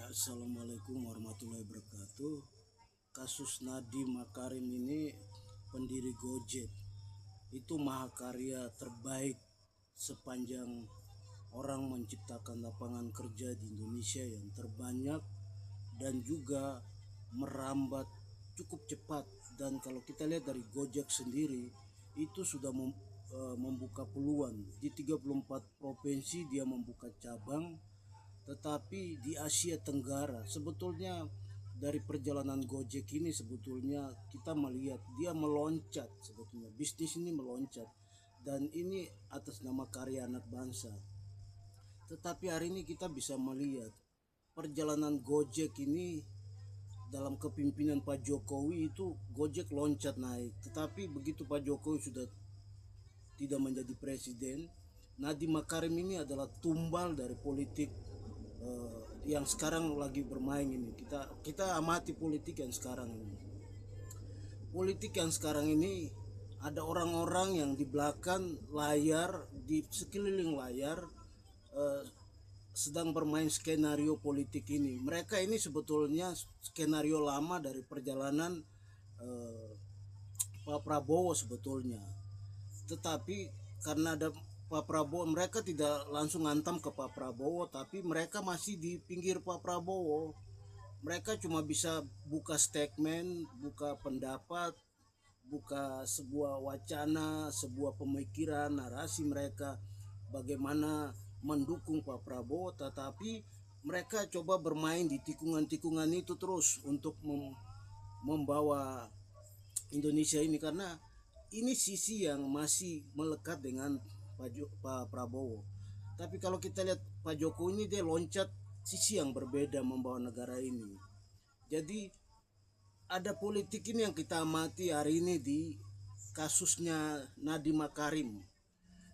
Assalamualaikum warahmatullahi wabarakatuh. Kasus Nadiem Makarim ini, pendiri Gojek, itu mahakarya terbaik sepanjang orang menciptakan lapangan kerja di Indonesia yang terbanyak dan juga merambat cukup cepat. Dan kalau kita lihat dari Gojek sendiri, itu sudah membuka peluang di 34 provinsi. Dia membuka cabang, tetapi di Asia Tenggara sebetulnya dari perjalanan Gojek ini sebetulnya kita melihat dia meloncat, sebetulnya bisnis ini meloncat, dan ini atas nama karya anak bangsa. Tetapi hari ini kita bisa melihat perjalanan Gojek ini dalam kepemimpinan Pak Jokowi itu Gojek loncat naik. Tetapi begitu Pak Jokowi sudah tidak menjadi presiden, Nadiem Makarim ini adalah tumbal dari politik yang sekarang lagi bermain ini. Kita amati politik yang sekarang ini. Politik yang sekarang ini ada orang-orang yang di belakang layar, di sekeliling layar sedang bermain skenario politik ini. Mereka ini sebetulnya skenario lama dari perjalanan Pak Prabowo sebetulnya. Tetapi karena ada Pak Prabowo, mereka tidak langsung ngantam ke Pak Prabowo, tapi mereka masih di pinggir Pak Prabowo. Mereka cuma bisa buka statement, buka pendapat, buka sebuah wacana, sebuah pemikiran, narasi mereka bagaimana mendukung Pak Prabowo, tetapi mereka coba bermain di tikungan-tikungan itu terus untuk membawa Indonesia ini, karena ini sisi yang masih melekat dengan Pak Prabowo. Tapi kalau kita lihat Pak Jokowi ini, dia loncat sisi yang berbeda membawa negara ini. Jadi ada politik ini yang kita amati hari ini di kasusnya Nadiem Makarim.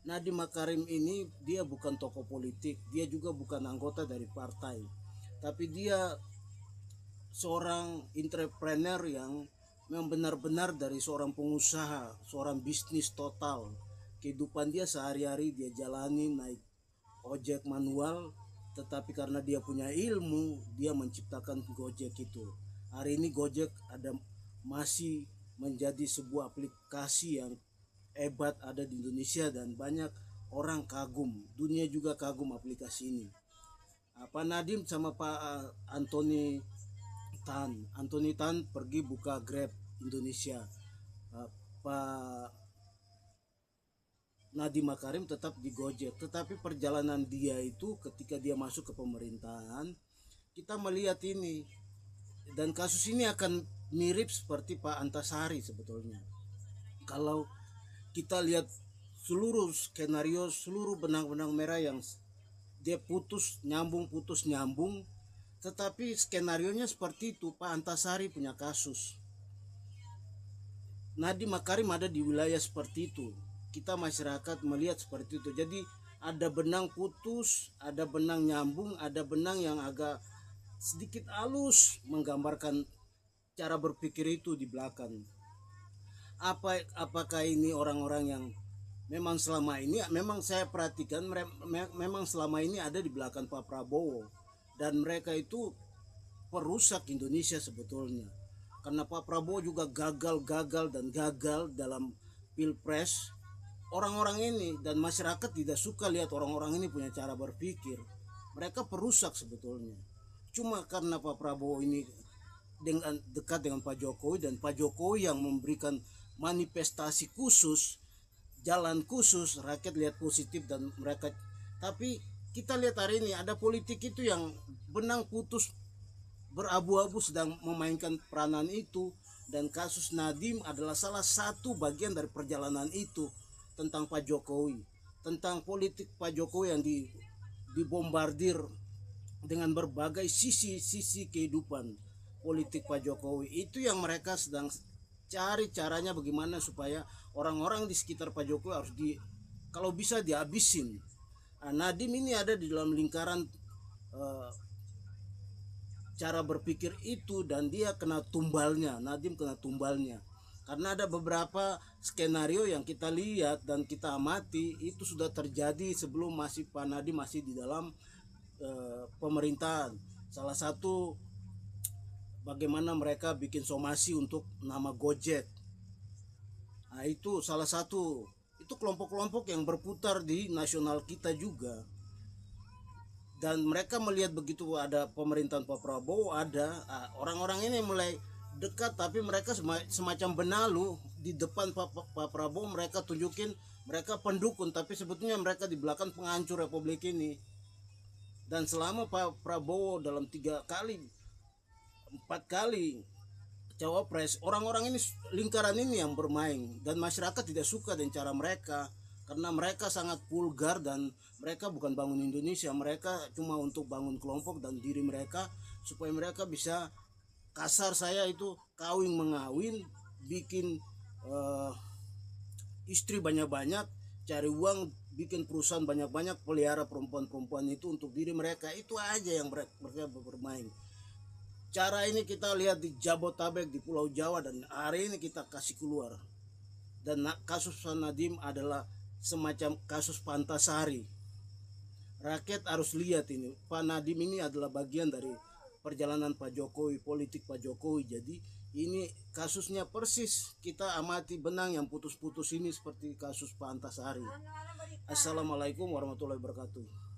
Nadiem Makarim ini dia bukan tokoh politik, dia juga bukan anggota dari partai, tapi dia seorang entrepreneur yang memang benar-benar dari seorang pengusaha, seorang bisnis total. Kehidupan dia sehari-hari dia jalani naik ojek manual, tetapi karena dia punya ilmu, dia menciptakan Gojek itu. Hari ini Gojek masih menjadi sebuah aplikasi yang hebat ada di Indonesia dan banyak orang kagum. Dunia juga kagum aplikasi ini. Pak Nadiem sama Pak Anthony Tan pergi buka Grab Indonesia. Pak Nadiem Makarim tetap di Gojek. Tetapi perjalanan dia itu ketika dia masuk ke pemerintahan, kita melihat ini. Dan kasus ini akan mirip seperti Pak Antasari sebetulnya. Kalau kita lihat seluruh skenario, seluruh benang-benang merah yang dia putus nyambung, tetapi skenarionya seperti itu. Pak Antasari punya kasus, Nadiem Makarim ada di wilayah seperti itu. Kita masyarakat melihat seperti itu. Jadi ada benang putus, ada benang nyambung, ada benang yang agak sedikit halus menggambarkan cara berpikir itu di belakang. Apakah ini orang-orang yang memang selama ini, memang saya perhatikan memang selama ini ada di belakang Pak Prabowo, dan mereka itu perusak Indonesia sebetulnya. Karena Pak Prabowo juga gagal dalam Pilpres. Orang-orang ini dan masyarakat tidak suka lihat orang-orang ini punya cara berpikir. Mereka perusak sebetulnya. Cuma karena Pak Prabowo ini dekat dengan Pak Jokowi, dan Pak Jokowi yang memberikan manifestasi khusus, jalan khusus, rakyat lihat positif dan mereka. Tapi kita lihat hari ini ada politik itu yang benang putus berabu-abu sedang memainkan peranan itu, dan kasus Nadiem adalah salah satu bagian dari perjalanan itu, tentang Pak Jokowi, tentang politik Pak Jokowi yang dibombardir dengan berbagai sisi kehidupan politik Pak Jokowi. Itu yang mereka sedang cari caranya bagaimana supaya orang-orang di sekitar Pak Jokowi harus kalau bisa dihabisin. Nadiem ini ada di dalam lingkaran cara berpikir itu, dan dia kena tumbalnya. Nadiem kena tumbalnya karena ada beberapa skenario yang kita lihat dan kita amati itu sudah terjadi sebelum Pak Nadiem masih di dalam pemerintahan. Salah satu bagaimana mereka bikin somasi untuk nama Gojek. Nah, itu salah satu, itu kelompok-kelompok yang berputar di nasional kita juga. Dan mereka melihat begitu ada pemerintahan Pak Prabowo ada, orang-orang ini mulai dekat, tapi mereka semacam benalu di depan Pak Prabowo. Mereka tunjukin mereka pendukung, tapi sebetulnya mereka di belakang penghancur Republik ini. Dan selama Pak Prabowo dalam 3 kali 4 kali cawapres, orang-orang ini, lingkaran ini yang bermain, dan masyarakat tidak suka dengan cara mereka karena mereka sangat vulgar dan mereka bukan bangun Indonesia, mereka cuma untuk bangun kelompok dan diri mereka supaya mereka bisa, kasar saya itu, kawin mengawin, bikin istri banyak-banyak, cari uang, bikin perusahaan banyak-banyak, pelihara perempuan-perempuan itu untuk diri mereka. Itu aja yang mereka bermain. Cara ini kita lihat di Jabotabek, di Pulau Jawa, dan hari ini kita kasih keluar. Dan kasus Nadiem adalah semacam kasus Pantasari. Rakyat harus lihat ini, Pak Nadiem ini adalah bagian dari perjalanan Pak Jokowi, politik Pak Jokowi. Jadi ini kasusnya persis kita amati benang yang putus-putus ini seperti kasus Pak Antasari. Assalamualaikum warahmatullahi wabarakatuh.